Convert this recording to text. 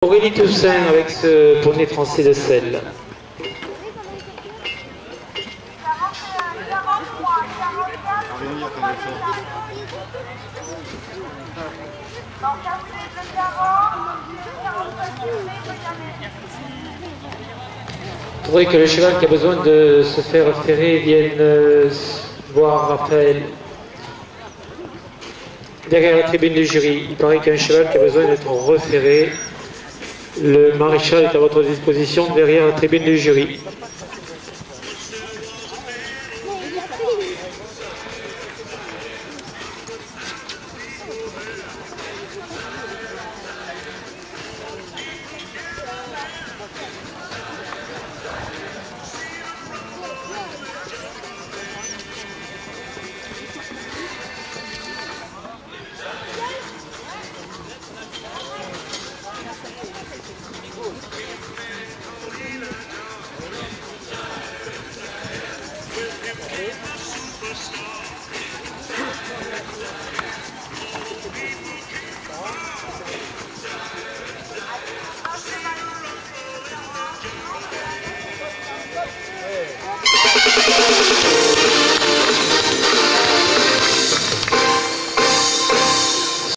Aurélie Toussaint avec ce poney français de sel. Il faudrait que le cheval qui a besoin de se faire ferrer vienne voir Raphaël derrière la tribune du jury. Il paraît qu'un cheval qui a besoin d'être referré. Le maréchal est à votre disposition derrière la tribune du jury.